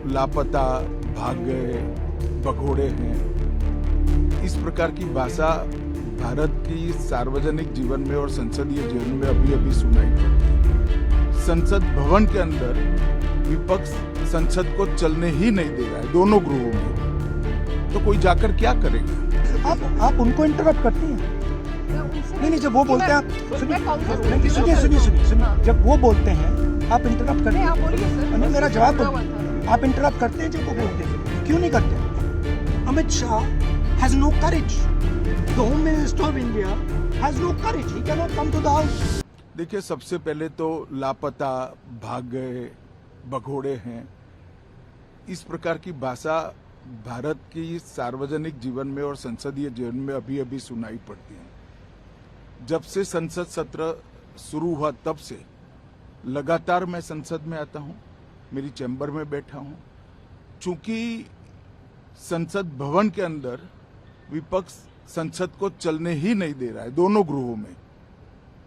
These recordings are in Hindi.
लापता, भाग गए, भगोड़े हैं, इस प्रकार की भाषा भारत की सार्वजनिक जीवन में और संसदीय जीवन में अभी अभी सुनाई पड़ती है। संसद भवन के अंदर विपक्ष संसद को चलने ही नहीं दे रहा है, दोनों गृहों में, तो कोई जाकर क्या करेगा? आप उनको इंटरप्ट करती हैं। नहीं, जब वो बोलते हैं आप सुनिए, जब वो बोलते हैं आप इंटरप्ट करते हैं। नहीं, मेरा जवाब बोलिए। आप इंटरप्ट करते हैं जब वो बोलते हैं, क्यों नहीं करते? Amit Shah has no courage. The home minister of India has no courage. He can not come to the house. देखिए, सबसे पहले तो लापता, भाग गए, भगोड़े हैं, इस प्रकार की भाषा भारत की सार्वजनिक जीवन में और संसदीय जीवन में अभी अभी सुनाई पड़ती है। जब से संसद सत्र शुरू हुआ तब से लगातार मैं संसद में आता हूं, मेरी चैम्बर में बैठा हूं। चूंकि संसद भवन के अंदर विपक्ष संसद को चलने ही नहीं दे रहा है, दोनों गृहों में,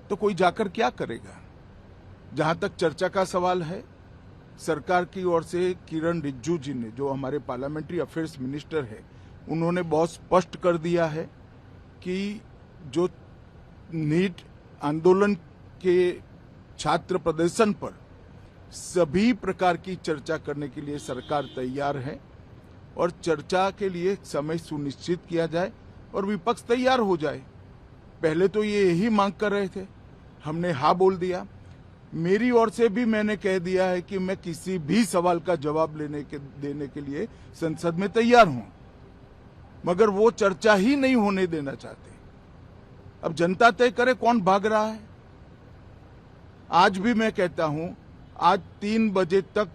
तो कोई जाकर क्या करेगा? जहां तक चर्चा का सवाल है, सरकार की ओर से किरण रिजिजू जी ने, जो हमारे पार्लियामेंट्री अफेयर्स मिनिस्टर है, उन्होंने बहुत स्पष्ट कर दिया है कि जो नीट आंदोलन के छात्र प्रदर्शन पर सभी प्रकार की चर्चा करने के लिए सरकार तैयार है और चर्चा के लिए समय सुनिश्चित किया जाए और विपक्ष तैयार हो जाए। पहले तो ये यही मांग कर रहे थे, हमने हाँ बोल दिया। मेरी ओर से भी मैंने कह दिया है कि मैं किसी भी सवाल का जवाब देने के लिए संसद में तैयार हूं, मगर वो चर्चा ही नहीं होने देना चाहते। अब जनता तय करे कौन भाग रहा है। आज भी मैं कहता हूं, आज 3 बजे तक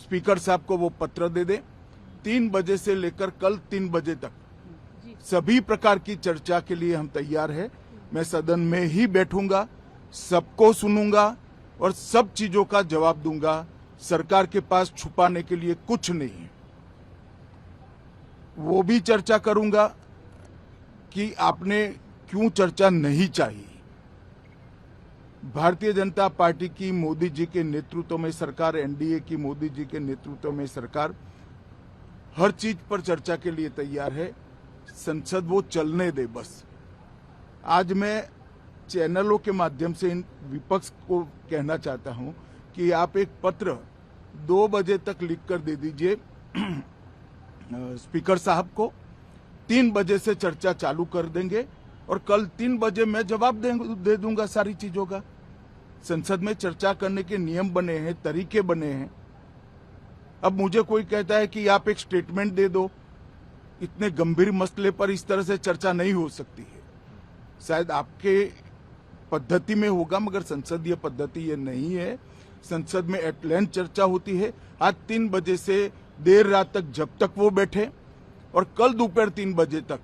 स्पीकर साहब को वो पत्र दे दे। 3 बजे से लेकर कल 3 बजे तक सभी प्रकार की चर्चा के लिए हम तैयार हैं। मैं सदन में ही बैठूंगा, सबको सुनूंगा और सब चीजों का जवाब दूंगा। सरकार के पास छुपाने के लिए कुछ नहीं है। वो भी चर्चा करूंगा कि आपने क्यों चर्चा नहीं चाहिए। भारतीय जनता पार्टी की मोदी जी के नेतृत्व में सरकार, एनडीए की मोदी जी के नेतृत्व में सरकार हर चीज पर चर्चा के लिए तैयार है। संसद वो चलने दे बस। आज मैं चैनलों के माध्यम से इन विपक्ष को कहना चाहता हूं कि आप एक पत्र 2 बजे तक लिखकर दे दीजिए स्पीकर साहब को। 3 बजे से चर्चा चालू कर देंगे और कल 3 बजे मैं जवाब दे दूंगा सारी चीजों का। संसद में चर्चा करने के नियम बने हैं, तरीके बने हैं। अब मुझे कोई कहता है कि आप एक स्टेटमेंट दे दो, इतने गंभीर मसले पर इस तरह से चर्चा नहीं हो सकती है। शायद आपके पद्धति में होगा, मगर संसदीय पद्धति ये नहीं है। संसद में एट लेंथ चर्चा होती है। आज 3 बजे से देर रात तक, जब तक वो बैठे, और कल दोपहर 3 बजे तक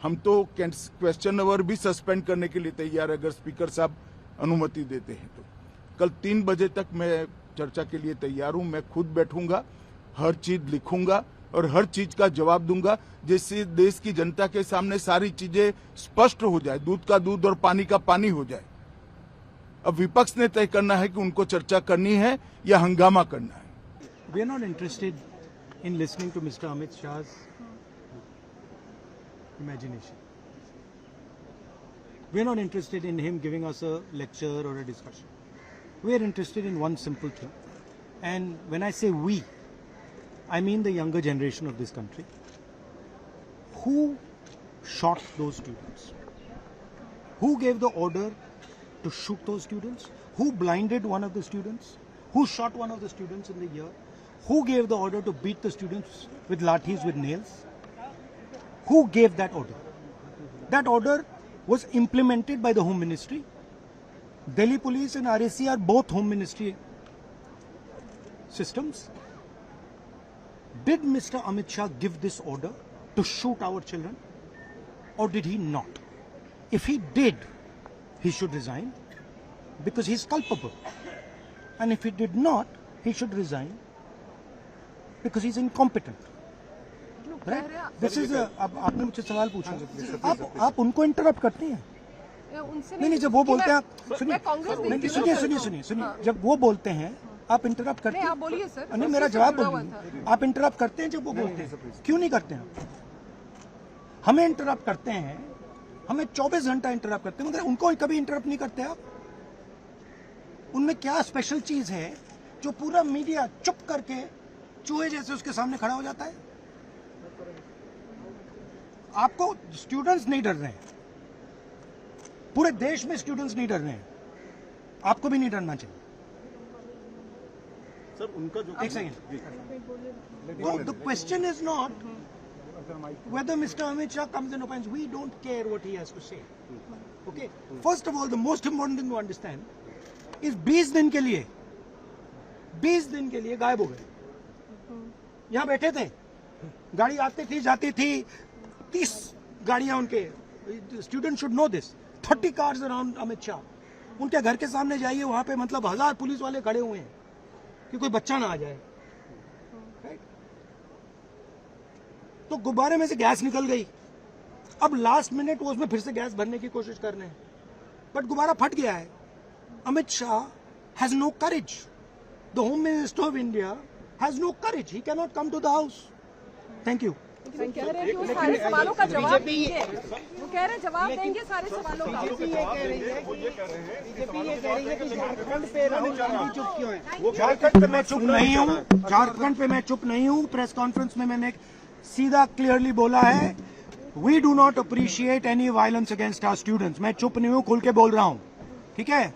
हम तो क्वेश्चन आवर भी सस्पेंड करने के लिए तैयार है, अगर स्पीकर साहब अनुमति देते हैं तो। कल 3 बजे तक मैं चर्चा के लिए तैयार हूं। मैं खुद बैठूंगा, हर चीज लिखूंगा और हर चीज का जवाब दूंगा, जिससे देश की जनता के सामने सारी चीजें स्पष्ट हो जाए, दूध का दूध और पानी का पानी हो जाए। अब विपक्ष ने तय करना है कि उनको चर्चा करनी है या हंगामा करना है। We are not interested in listening to Mr. Amit Shah's imagination. We are not interested in him giving us a lecture or a discussion. We are interested in one simple thing. And when I say we, I mean the younger generation of this country. Who shot those students? Who gave the order to shoot those students? Who blinded one of the students? Who shot one of the students in the ear? Who gave the order to beat the students with lathis, with nails? Who gave that order? That order was implemented by the Home Ministry. Delhi Police and RAC are both Home Ministry systems. Did Mr. Amit Shah give this order to shoot our children, or did he not? If he did, he should resign because he's culpable. And if he did not, he should resign because he's incompetent. Right? This is अब आपने मुझसे सवाल पूछा, आप उनको इंटरप्ट करती हैं। नहीं, जब वो बोलते हैं आप सुनिए, जब वो बोलते हैं आप इंटरप्ट करते नहीं, हैं? आप बोलिए सर। नहीं, मेरा जवाब जुड़ा हुआ बोलिए। आप इंटरप्ट करते हैं जब वो बोलते हैं? क्यों नहीं करते हैं? हमें इंटरप्ट करते हैं, हमें 24 घंटा इंटरप्ट करते हैं, मगर उनको कभी इंटरप्ट नहीं करते आप। उनमें क्या स्पेशल चीज है जो पूरा मीडिया चुप करके चूहे जैसे उसके सामने खड़ा हो जाता है? आपको स्टूडेंट्स नहीं डर रहे हैं, पूरे देश में स्टूडेंट्स नहीं डर रहे हैं, आपको भी नहीं डरना चाहिए। सर उनका जो एक second. So the question is not whether Mr. Amit Shah comes and opines. We don't care what he has to say. Okay. First of all, the most important thing to understand is 20 दिन के लिए गायब हो गए। यहाँ बैठे थे, गाड़ी आती थी जाती थी, 30 गाड़ियां उनके। Student should know this. 30 cars around Amit Shah. उनके घर के सामने जाइए, वहां पे मतलब 1000 पुलिस वाले खड़े हुए हैं कि कोई बच्चा ना आ जाए। Right? तो गुब्बारे में से गैस निकल गई, अब लास्ट मिनट वो उसमें फिर से गैस भरने की कोशिश कर रहे हैं, बट गुब्बारा फट गया है। Amit Shah has no courage. The home minister of India has no courage. He can not come to the house. Thank you. वो कह रहे हैं कि वो सारे सवालों का जवाब देंगे। वो कह रहे हैं जवाब देंगे सारे सवालों का। बीजेपी ये कह रही है कि झारखंड पे राहुल गांधी चुप क्यों है? झारखंड पे मैं चुप नहीं हूँ, झारखंड पे मैं चुप नहीं हूँ। प्रेस कॉन्फ्रेंस में मैंने सीधा क्लियरली बोला है, we do not appreciate any violence against our students. मैं चुप नहीं हूँ, खुल के बोल रहा हूँ, ठीक है।